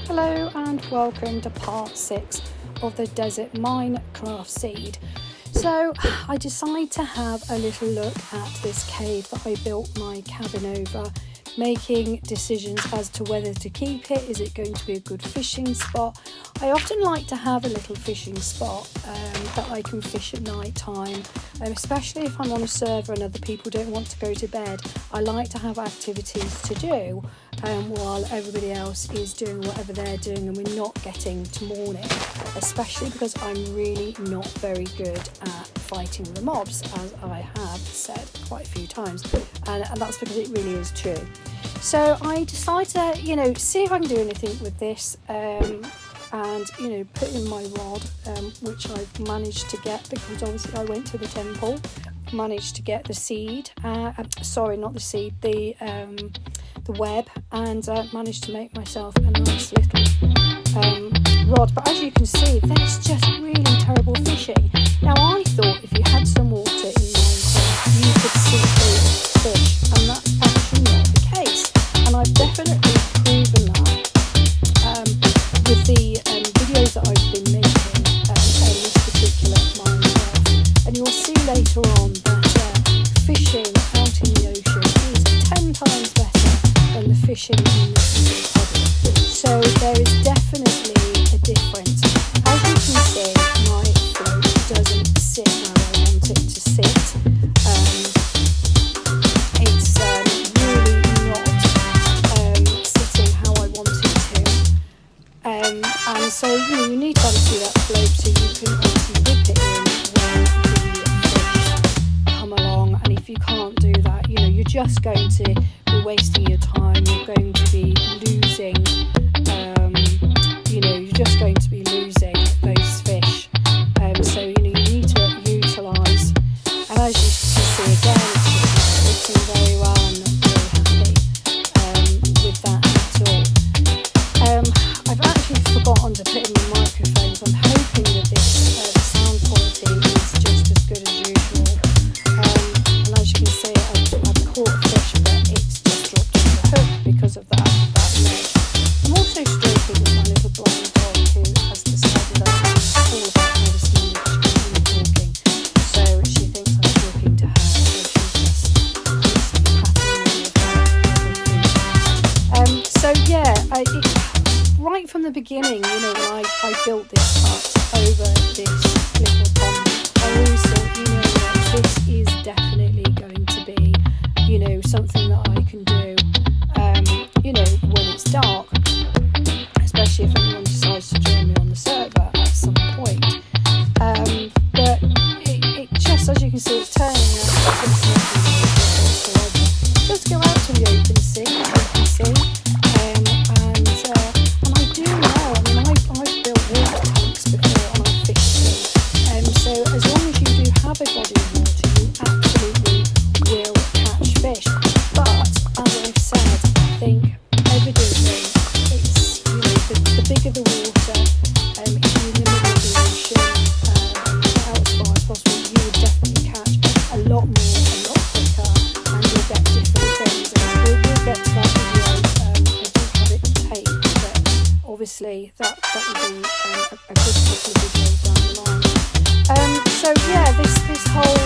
Hello and welcome to part 6 of the Desert Minecraft seed. So I decided to have a little look at this cave that I built my cabin over, making decisions as to whether to keep it. Is it going to be a good fishing spot? I often like to have a little fishing spot that I can fish at night time, especially if I'm on a server and other people don't want to go to bed. I like to have activities to do while everybody else is doing whatever they're doing and we're not getting to morning, especially because I'm really not very good at fighting the mobs, as I have said quite a few times, and that's because it really is true. So I decided to, see if I can do anything with this, and put in my rod, which I've managed to get because obviously I went to the temple, managed to get the seed, the web, and managed to make myself a nice little rod. But as you can see, there's just really terrible fishing. Now I thought if you had some water in Minecraft you could simply fish, and that's actually not the case, and I've definitely proven that with the videos that I've been making in this particular Minecraft. And you'll see later on that fishing out in the ocean is 10 times better than the fishing in the sea puddle. So there is definitely a difference. As you can see, my float doesn't sit where I want it to sit. It's really not sitting how I want it to. And so you need to obviously that float so you can obviously whip it in when the fish come along. And if you can't do that, you're just going to be wasting your time. You're going to be losing, you're just going to be losing those fish. So you need to utilise. And as you can see again, it's just not fitting very well. I'm not very happy with that at all. I've actually forgotten to put in my microphones. I'm hoping that this sound quality is just as good as usual. And as you can see, I've caught a fish, but it's just dropped off the hook because of that ledge. I'm also stroking with my little blind dog who has decided that I'm all about medicine and she can hear talking. So she thinks I'm talking to her, so she's just constantly patting me with her feet. Right from the beginning, when I built this hut over this little pond, I always thought, this is definitely going to be, something that I can do, when it's dark, especially if anyone decides to join me on the server at some point. But it just, as you can see, it's turning out it's nothing whatsoever. Just go out to the open sea, as you can see. I've built water tanks before and I've fished them. So as long as you do have a body of water, you absolutely will catch fish. But as I've said, I think evidently it's the bigger the water, if you're in the middle of the ocean, out as far as possible, you would definitely catch a lot more, a lot quicker, and you'll get different things. And we'll get to that video. I do have it taped, but obviously that will be a good couple of videos down the line. This whole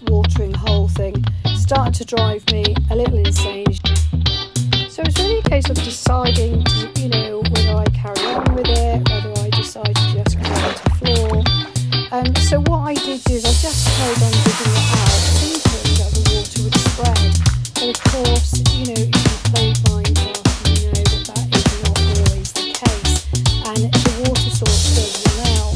watering hole thing started to drive me a little insane. So it's really a case of deciding to, whether I carry on with it, whether I decide to just go to the floor. So what I did is I just carried on digging it out, thinking that the water would spread. But of course, if you played Minecraft, you know that is not always the case, and the water source does run out.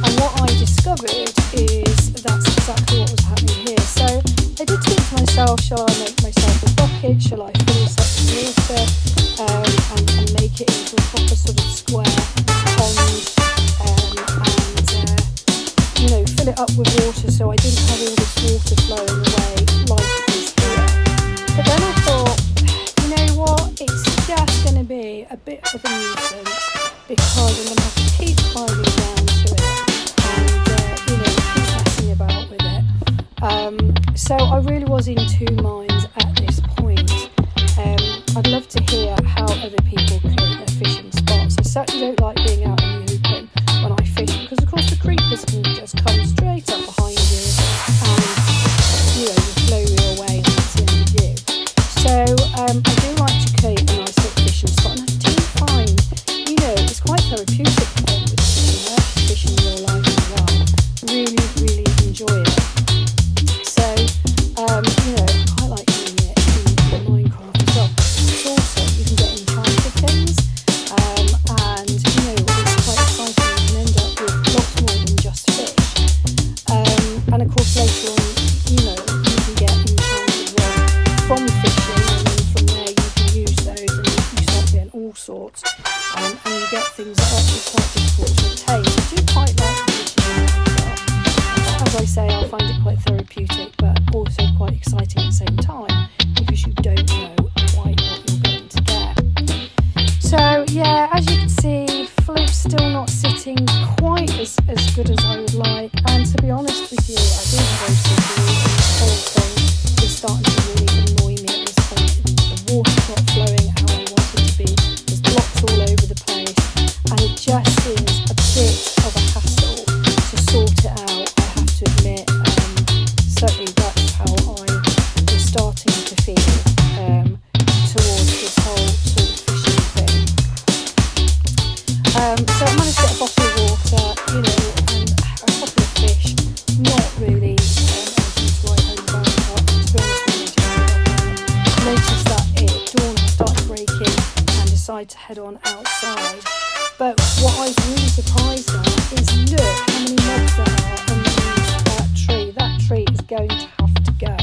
And what I discovered is that's exactly what was happening here. So I did think to myself, shall I make myself a bucket? Shall I fill this up with water and make it into a proper sort of square pond, and fill it up with water so I didn't have all this water flowing away like it is here. But then I thought, it's just going to be a bit of a nuisance because I'm going to have to keep climbing down to it and keep messing about with it. So I really was in two minds at this point. I'd love to hear at how other people create their fishing spots. I certainly don't like being out in the open when I fish, because of course the creepers can just come straight up behind you and just blow you away, and that's the end of you. So I do like to create a nice little fishing spot, and I do find, it's quite therapeutic with fishing. I actually fish in real life as well. Really, really enjoy it. So, I quite like doing it in Minecraft as well. It's also, you can get enchanted things, and, it's quite exciting. You can end up with lots more than just fish. And of course later on, you can get enchanted rods from fishing, and then from there you can use those and you start getting all sorts. And you get things that are actually quite difficult to obtain. I do quite like fishing in Minecraft. As I say, I find it quite therapeutic, but also quite exciting at the same time, because you don't know quite what you're going to get. So yeah, as you can see, float's still not sitting quite as good as I would like. And to be honest with you, I do have OCD, and this whole thing is starting to really annoy me at this point. The water's not flowing how I want it to be. There's blocks all over the place, and it just seems a bit of a hassle to sort it out, I have to admit. Certainly that's how I was starting to feel towards this whole sort of fishing thing. So I managed to get a bottle of water, and a couple of fish. Not really anything to write home about, but to be honest with you, I noticed that dawn had started breaking and decided to head on outside. But what I was really surprised at is, look how many mobs there are underneath that tree. That tree is going to have to go.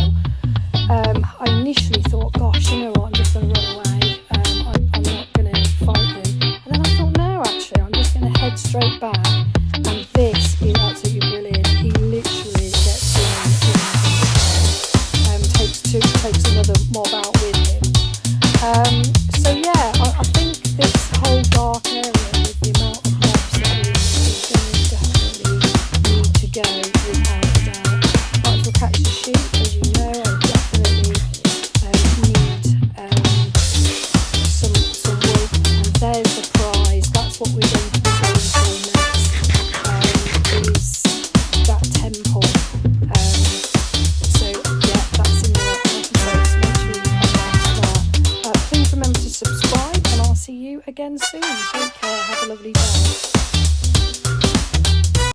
I initially thought, gosh, you know what, I'm just going to run away. I'm not going to fight them. And then I thought, no, actually, I'm just going to head straight back. And this is absolutely brilliant. He literally gets blown into the takes another mob out with him.